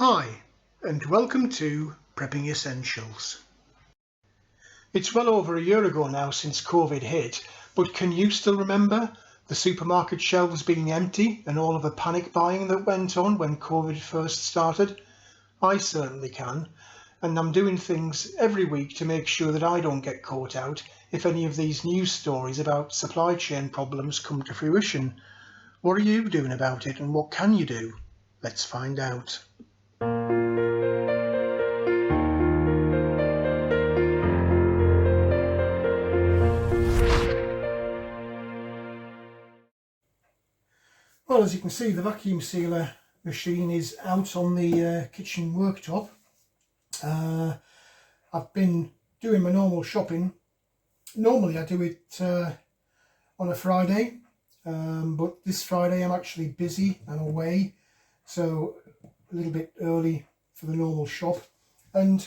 Hi, and welcome to Prepping Essentials. It's well over a year ago now since COVID hit, but can you still remember the supermarket shelves being empty and all of the panic buying that went on when COVID first started? I certainly can, and I'm doing things every week to make sure that I don't get caught out if any of these news stories about supply chain problems come to fruition. What are you doing about it, and what can you do? Let's find out. Well, as you can see, the vacuum sealer machine is out on the kitchen worktop. I've been doing my normal shopping. Normally I do it on a Friday, but this Friday I'm actually busy. I'm away, so a little bit early for the normal shop. And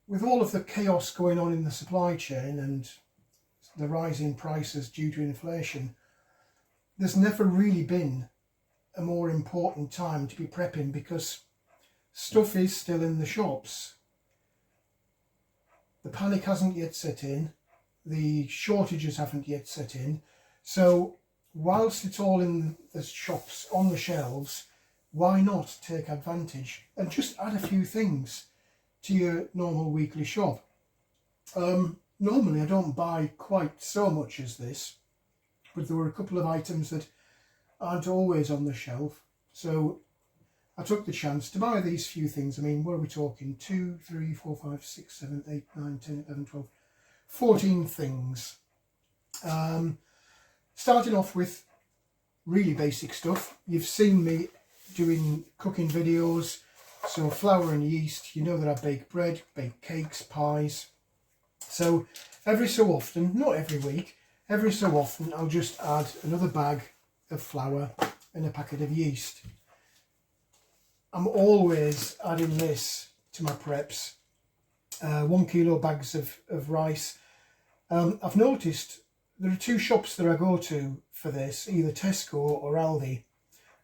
with all of the chaos going on in the supply chain and the rising prices due to inflation, there's never really been a more important time to be prepping, because stuff is still in the shops. The panic hasn't yet set in, the shortages haven't yet set in, so whilst it's all in the shops, on the shelves, why not take advantage and just add a few things to your normal weekly shop? Normally I don't buy quite so much as this, but there were a couple of items that aren't always on the shelf, so I took the chance to buy these few things. I mean, what are we talking? 2, 3, 4, 5, 6, 7, 8, 9, 10, 11, 12, 14 things. Starting off with really basic stuff. You've seen me doing cooking videos, so flour and yeast. You know that I bake bread, bake cakes, pies. So every so often, not every week, every so often I'll just add another bag of flour and a packet of yeast. I'm always adding this to my preps. 1 kilo bags of rice. I've noticed there are two shops that I go to for this, either Tesco or Aldi.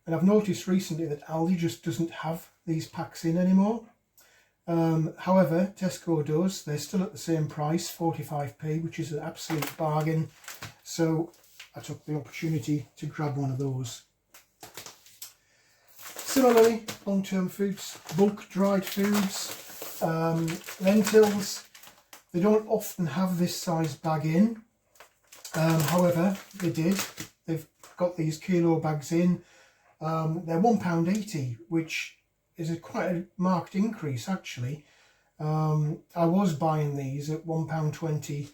And I've noticed recently that Aldi just doesn't have these packs in anymore. However, Tesco does. They're still at the same price, 45p, which is an absolute bargain. So I took the opportunity to grab one of those. Similarly, long-term foods, bulk dried foods, lentils. They don't often have this size bag in. However, they did. They've got these kilo bags in. They're £1.80, which is quite a marked increase actually. I was buying these at £1.20,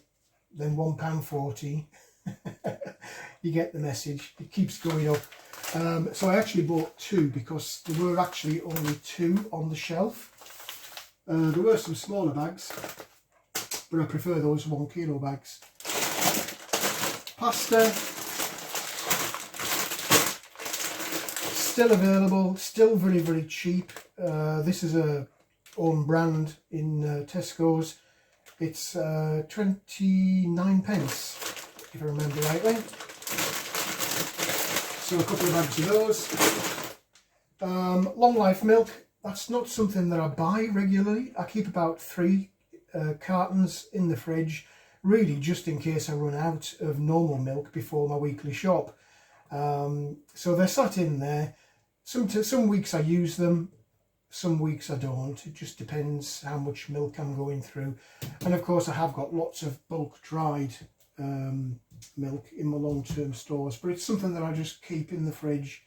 then £1.40. You get the message, it keeps going up. So I actually bought two because there were actually only two on the shelf. There were some smaller bags, but I prefer those 1 kilo bags. Pasta, still available, still very, very cheap. This is a own brand in Tesco's. It's 29 pence, if I remember rightly. So a couple of bags of those. Long life milk, that's not something that I buy regularly. I keep about 3 cartons in the fridge, really just in case I run out of normal milk before my weekly shop. So they're sat in there. Some weeks I use them, some weeks I don't. It just depends how much milk I'm going through. And of course I have got lots of bulk dried milk in my long-term stores, but it's something that I just keep in the fridge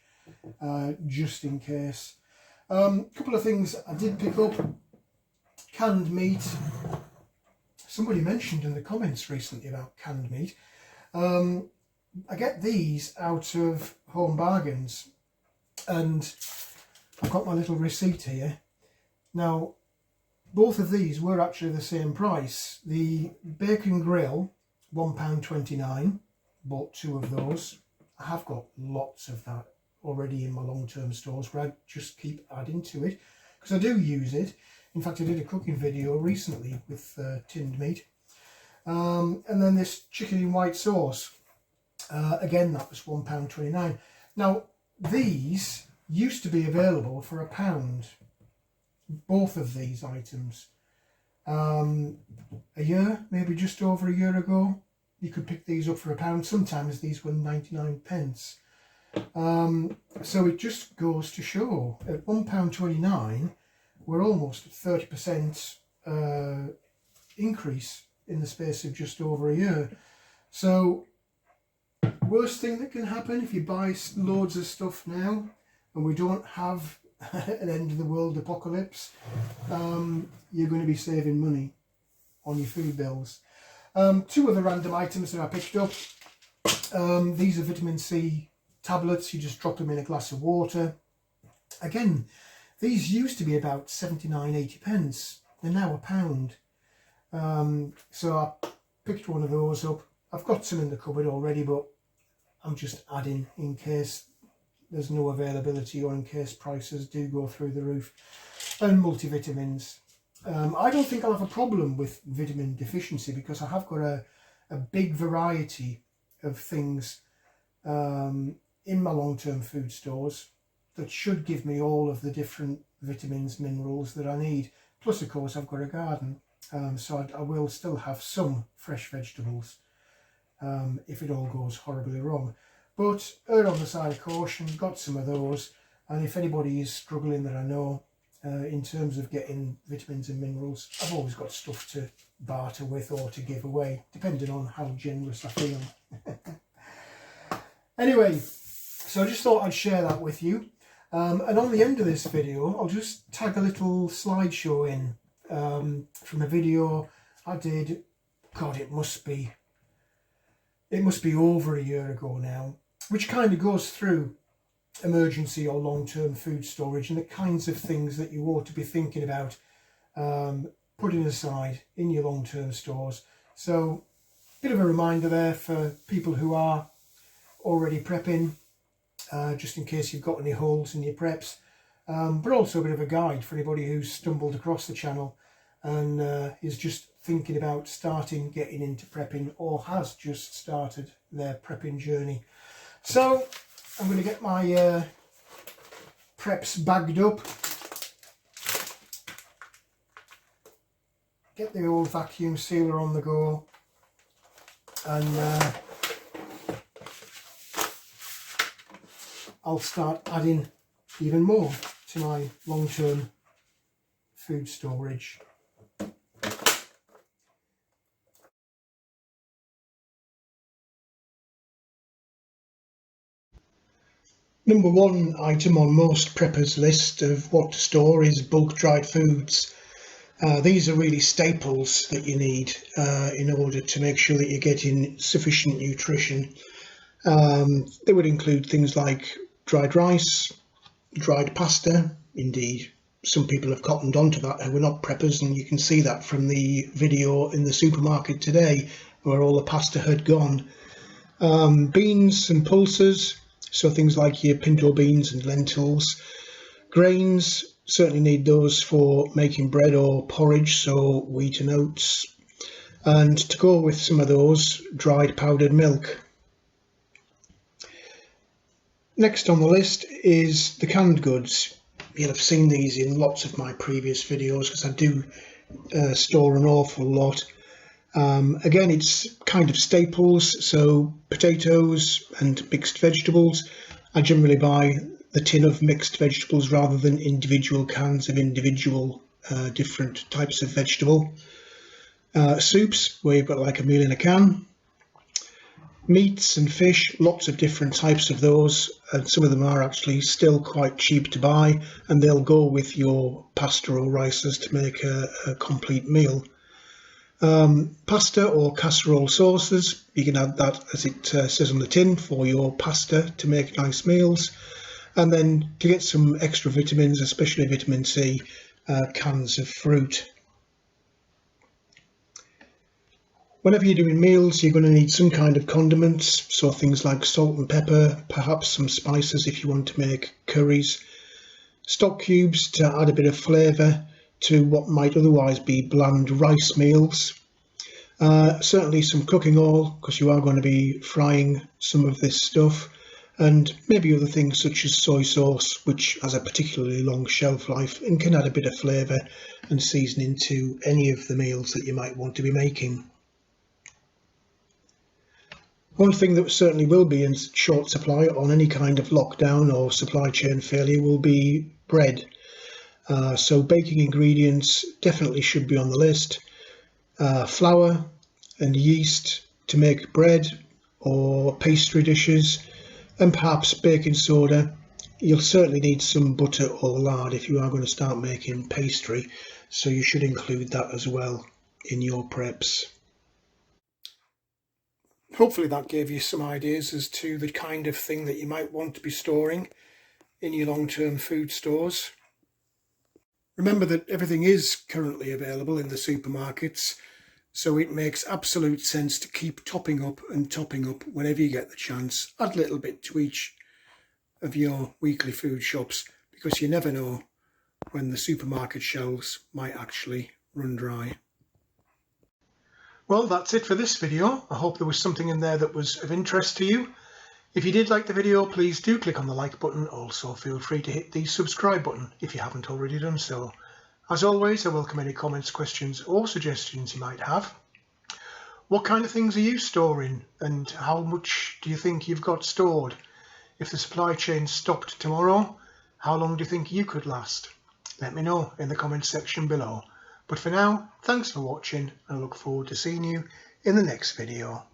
just in case. A couple of things I did pick up. Canned meat. Somebody mentioned in the comments recently about canned meat. I get these out of Home Bargains, and I've got my little receipt here. Now, both of these were actually the same price. The bacon grill, £1.29, bought 2 of those. I have got lots of that already in my long-term stores where I just keep adding to it because I do use it. In fact, I did a cooking video recently with tinned meat. And then this chicken in white sauce, again that was £1.29. Now these used to be available for £1, both of these items. A year, maybe just over a year ago, you could pick these up for £1. Sometimes these were 99p. So it just goes to show, at £1.29, we're almost at 30% increase in the space of just over a year. So worst thing that can happen if you buy loads of stuff now and we don't have an end of the world apocalypse, you're going to be saving money on your food bills. Two other random items that I picked up. These are vitamin C tablets. You just drop them in a glass of water. Again, these used to be about 79-80p. They're now £1. So I picked one of those up. I've got some in the cupboard already, but I'm just adding in case there's no availability or in case prices do go through the roof. And multivitamins. I don't think I'll have a problem with vitamin deficiency because I have got a big variety of things in my long-term food stores that should give me all of the different vitamins, minerals that I need. Plus, of course, I've got a garden, so I will still have some fresh vegetables if it all goes horribly wrong. But err on the side of caution, got some of those, and if anybody is struggling that I know in terms of getting vitamins and minerals, I've always got stuff to barter with or to give away, depending on how generous I feel. Anyway, so I just thought I'd share that with you. And on the end of this video, I'll just tag a little slideshow in from a video I did. God, it must be over a year ago now, which kind of goes through emergency or long-term food storage and the kinds of things that you ought to be thinking about putting aside in your long-term stores. So, bit of a reminder there for people who are already prepping, just in case you've got any holes in your preps, but also a bit of a guide for anybody who's stumbled across the channel and is just thinking about getting into prepping or has just started their prepping journey. So I'm going to get my preps bagged up, get the old vacuum sealer on the go, and I'll start adding even more to my long-term food storage. Number one item on most preppers' list of what to store is bulk dried foods. These are really staples that you need in order to make sure that you're getting sufficient nutrition. They would include things like dried rice, dried pasta. Indeed, some people have cottoned onto that who are not preppers, and you can see that from the video in the supermarket today where all the pasta had gone. Beans and pulses, so things like your pinto beans and lentils. Grains, certainly need those for making bread or porridge, so wheat and oats. And to go with some of those, dried powdered milk. Next on the list is the canned goods. You'll have seen these in lots of my previous videos because I do store an awful lot. Again, it's kind of staples, so potatoes and mixed vegetables. I generally buy the tin of mixed vegetables rather than individual cans of individual different types of vegetable. Soups, where you've got like a meal in a can. Meats and fish, lots of different types of those, and some of them are actually still quite cheap to buy, and they'll go with your pasta or rices to make a complete meal. Pasta or casserole sauces, you can add that as it says on the tin for your pasta to make nice meals. And then to get some extra vitamins, especially vitamin C, cans of fruit. Whenever you're doing meals, you're going to need some kind of condiments, so things like salt and pepper, perhaps some spices if you want to make curries. Stock cubes to add a bit of flavour to what might otherwise be bland rice meals. Certainly some cooking oil, because you are going to be frying some of this stuff. and maybe other things such as soy sauce, which has a particularly long shelf life and can add a bit of flavour and seasoning to any of the meals that you might want to be making. One thing that certainly will be in short supply on any kind of lockdown or supply chain failure will be bread. So baking ingredients definitely should be on the list. Flour and yeast to make bread or pastry dishes, and perhaps baking soda. You'll certainly need some butter or lard if you are going to start making pastry, so you should include that as well in your preps. Hopefully that gave you some ideas as to the kind of thing that you might want to be storing in your long-term food stores. Remember that everything is currently available in the supermarkets, so it makes absolute sense to keep topping up whenever you get the chance. Add a little bit to each of your weekly food shops, because you never know when the supermarket shelves might actually run dry. Well, that's it for this video. I hope there was something in there that was of interest to you. If you did like the video, please do click on the like button. Also, feel free to hit the subscribe button if you haven't already done so. As always, I welcome any comments, questions or suggestions you might have. What kind of things are you storing, and how much do you think you've got stored? If the supply chain stopped tomorrow, how long do you think you could last? Let me know in the comments section below. But for now, thanks for watching, and I look forward to seeing you in the next video.